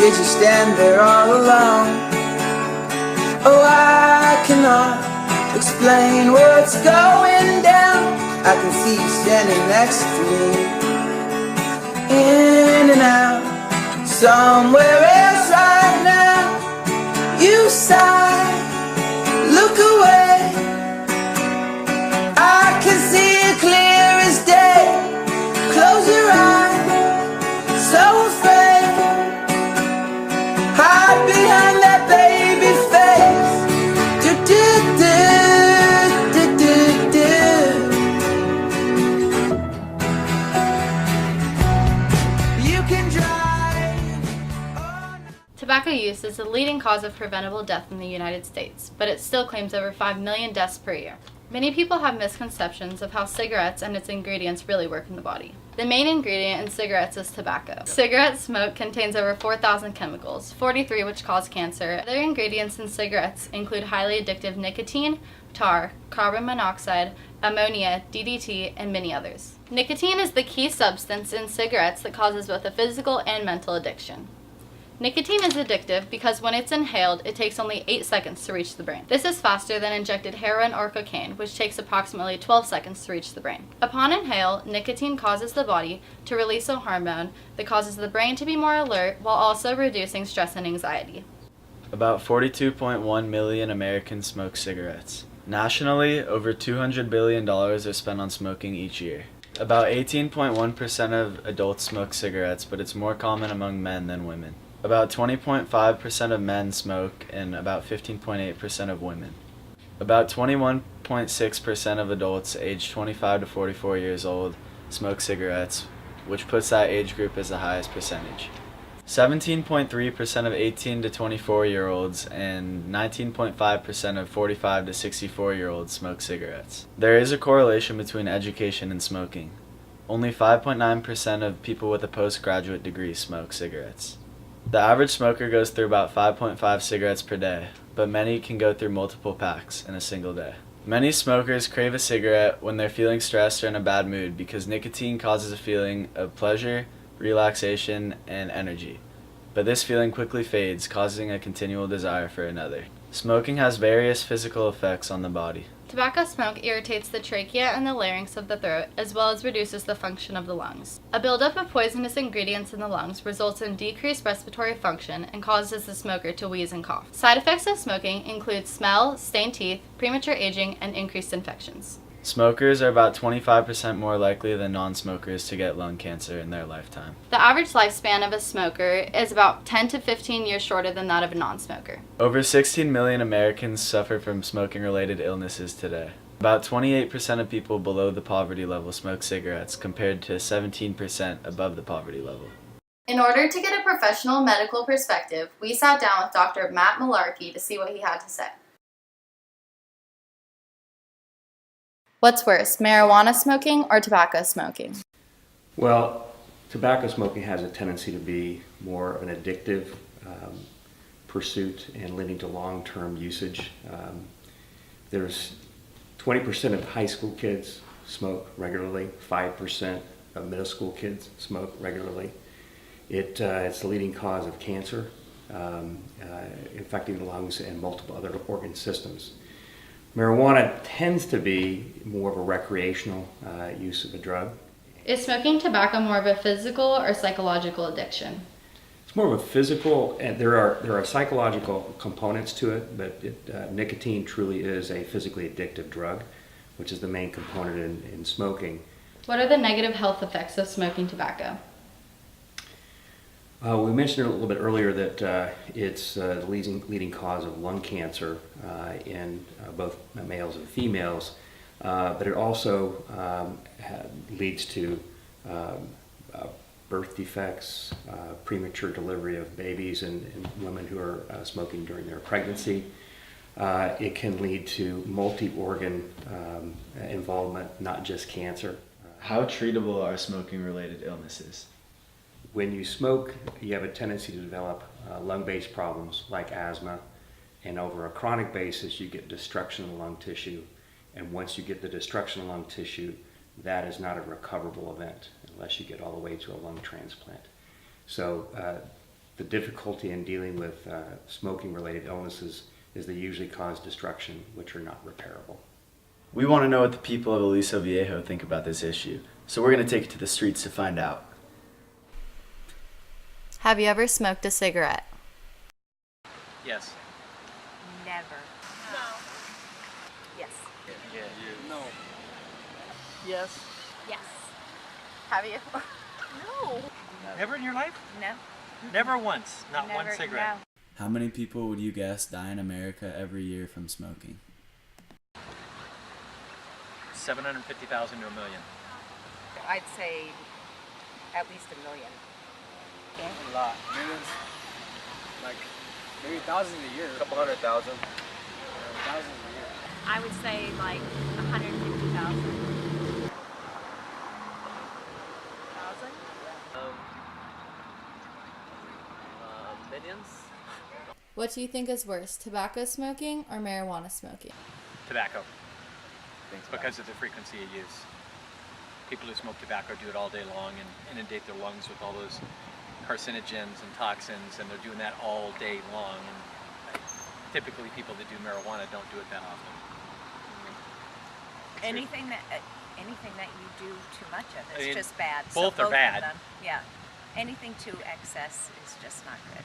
Did you stand there all alone? Oh, I cannot explain what's going down. I can see you standing next to me, in and out, somewhere else right now. You sigh, look away. I can see it clear as day. Close your eyes, so afraid. Hide behind that baby face. Do do do do do. You can drive. Tobacco use is the leading cause of preventable death in the United States, but it still claims over 5 million deaths per year. Many people have misconceptions of how cigarettes and its ingredients really work in the body. The main ingredient in cigarettes is tobacco. Cigarette smoke contains over 4,000 chemicals, 43 which cause cancer. Other ingredients in cigarettes include highly addictive nicotine, tar, carbon monoxide, ammonia, DDT, and many others. Nicotine is the key substance in cigarettes that causes both a physical and mental addiction. Nicotine is addictive because when it's inhaled, it takes only 8 seconds to reach the brain. This is faster than injected heroin or cocaine, which takes approximately 12 seconds to reach the brain. Upon inhale, nicotine causes the body to release a hormone that causes the brain to be more alert while also reducing stress and anxiety. About 42.1 million Americans smoke cigarettes. Nationally, over $200 billion are spent on smoking each year. About 18.1% of adults smoke cigarettes, but it's more common among men than women. About 20.5% of men smoke and about 15.8% of women. About 21.6% of adults aged 25 to 44 years old smoke cigarettes, which puts that age group as the highest percentage. 17.3% of 18 to 24-year-olds and 19.5% of 45 to 64-year-olds smoke cigarettes. There is a correlation between education and smoking. Only 5.9% of people with a postgraduate degree smoke cigarettes. The average smoker goes through about 5.5 cigarettes per day, but many can go through multiple packs in a single day. Many smokers crave a cigarette when they're feeling stressed or in a bad mood because nicotine causes a feeling of pleasure, relaxation, and energy. But this feeling quickly fades, causing a continual desire for another. Smoking has various physical effects on the body. Tobacco smoke irritates the trachea and the larynx of the throat, as well as reduces the function of the lungs. A buildup of poisonous ingredients in the lungs results in decreased respiratory function and causes the smoker to wheeze and cough. Side effects of smoking include smell, stained teeth, premature aging, and increased infections. Smokers are about 25% more likely than non-smokers to get lung cancer in their lifetime. The average lifespan of a smoker is about 10 to 15 years shorter than that of a non-smoker. Over 16 million Americans suffer from smoking-related illnesses today. About 28% of people below the poverty level smoke cigarettes compared to 17% above the poverty level. In order to get a professional medical perspective, we sat down with Dr. Matt Malarkey to see what he had to say. What's worse, marijuana smoking or tobacco smoking? Well, tobacco smoking has a tendency to be more of an addictive pursuit and leading to long-term usage. There's 20% of high school kids smoke regularly, 5% of middle school kids smoke regularly. It's the leading cause of cancer, infecting the lungs and multiple other organ systems. Marijuana tends to be more of a recreational use of a drug. Is smoking tobacco more of a physical or psychological addiction? It's more of a physical, and there are psychological components to it, but nicotine truly is a physically addictive drug, which is the main component in smoking. What are the negative health effects of smoking tobacco? We mentioned a little bit earlier that it's the leading cause of lung cancer in both males and females, but it also leads to birth defects, premature delivery of babies in women who are smoking during their pregnancy. It can lead to multi-organ involvement, not just cancer. How treatable are smoking-related illnesses? When you smoke, you have a tendency to develop lung-based problems like asthma, and over a chronic basis, you get destruction of the lung tissue. And once you get the destruction of lung tissue, that is not a recoverable event unless you get all the way to a lung transplant. So The difficulty in dealing with smoking-related illnesses is they usually cause destruction, which are not repairable. We want to know what the people of Aliso Viejo think about this issue, so we're going to take it to the streets to find out. Have you ever smoked a cigarette? Yes. Never. No. Yes. Yeah. No. Yes. Yes. Have you? No. Never in your life? No. Never once. Not Never, one cigarette. No. How many people would you guess die in America every year from smoking? 750,000 to 1 million. I'd say at least 1 million. A lot. Millions. Like maybe thousands a year. Couple 100,000. Thousands a year. I would say like 150,000. Millions. What do you think is worse, tobacco smoking or marijuana smoking? Tobacco. Because of the frequency of use. People who smoke tobacco do it all day long and inundate their lungs with all those carcinogens and toxins, and they're doing that all day long. And typically people that do marijuana don't do it that often. Anything that you do too much of I is mean, just bad. both are of bad. them, yeah. Anything to excess is just not good.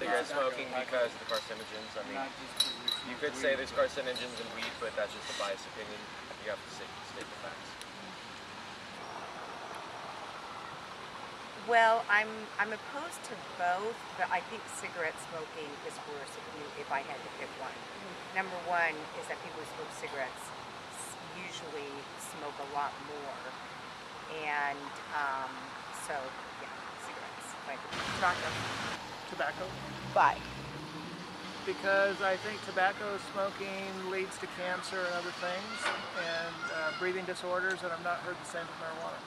Cigarette smoking because of the carcinogens. I mean, Not just 'cause we you smoke could weed. say there's carcinogens in weed, but that's just a biased opinion. You have to state the facts. Well, I'm opposed to both, but I think cigarette smoking is worse if I had to pick one. Number one is that people who smoke cigarettes usually smoke a lot more, and so yeah, cigarettes. Tobacco. Tobacco. Why? Because I think tobacco smoking leads to cancer and other things, and breathing disorders, and I've not heard the same with marijuana.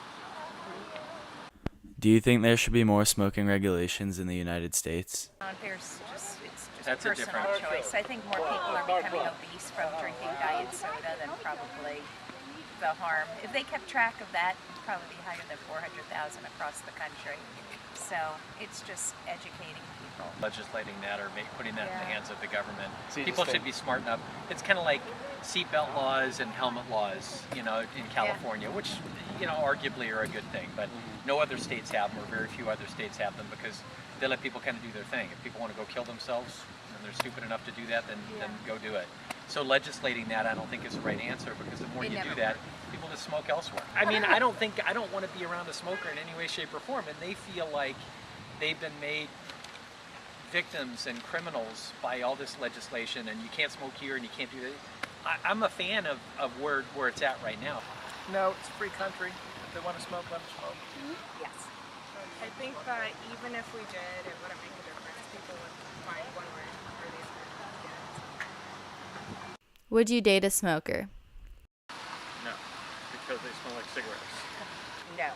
Do you think there should be more smoking regulations in the United States? It's just That's a personal different- choice. I think more people are becoming obese from drinking diet soda than probably the harm. If they kept track of that, it'd probably be higher than 400,000 across the country. So it's just educating people. Legislating that or putting that in the Yeah. hands of the government. See, People just should be smart enough. It's kind of like seatbelt laws and helmet laws, in California, which, arguably are a good thing, but no other states have them, or very few other states have them, because they let people kind of do their thing. If people want to go kill themselves and they're stupid enough to do that, then go do it. So legislating that, I don't think is the right answer, because the more It you never do that, people just smoke elsewhere. I mean, I don't want to be around a smoker in any way, shape, or form, and they feel like they've been made victims and criminals by all this legislation, and you can't smoke here and you can't do that. I'm a fan of where it's at right now. No, it's a free country. If they want to smoke, let them smoke. Yes. I think that even if we did, it wouldn't make a difference. People would find one way or the other. Would you date a smoker? No, because they smell like cigarettes. No.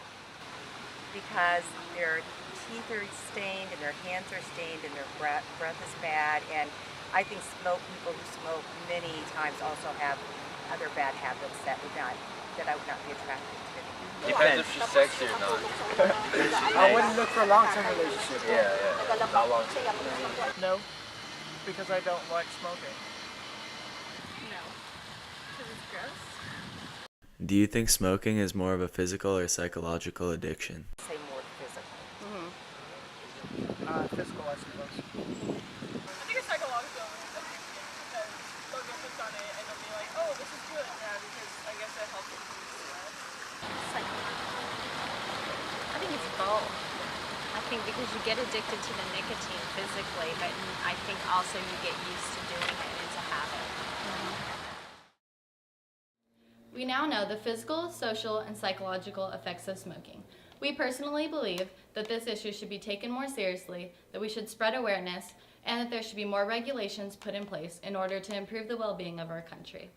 Because their teeth are stained and their hands are stained and their breath is bad, and I think people who smoke many times also have other bad habits that I would not be attracted to. Depends if she's sexy or not. I wouldn't look for a long-term relationship. Yeah. How long? No, because I don't like smoking. No. Because it's gross. Do you think smoking is more of a physical or psychological addiction? Say more physical. Physical, I suppose. I think it's psychological because they'll get hooked on it and they'll be like, oh, this is good. Yeah, because I guess it helps with stress. I think it's both. I think because you get addicted to the nicotine physically, but I think also you get used to doing it. It's a habit. We now know the physical, social, and psychological effects of smoking. We personally believe that this issue should be taken more seriously, that we should spread awareness, and that there should be more regulations put in place in order to improve the well-being of our country.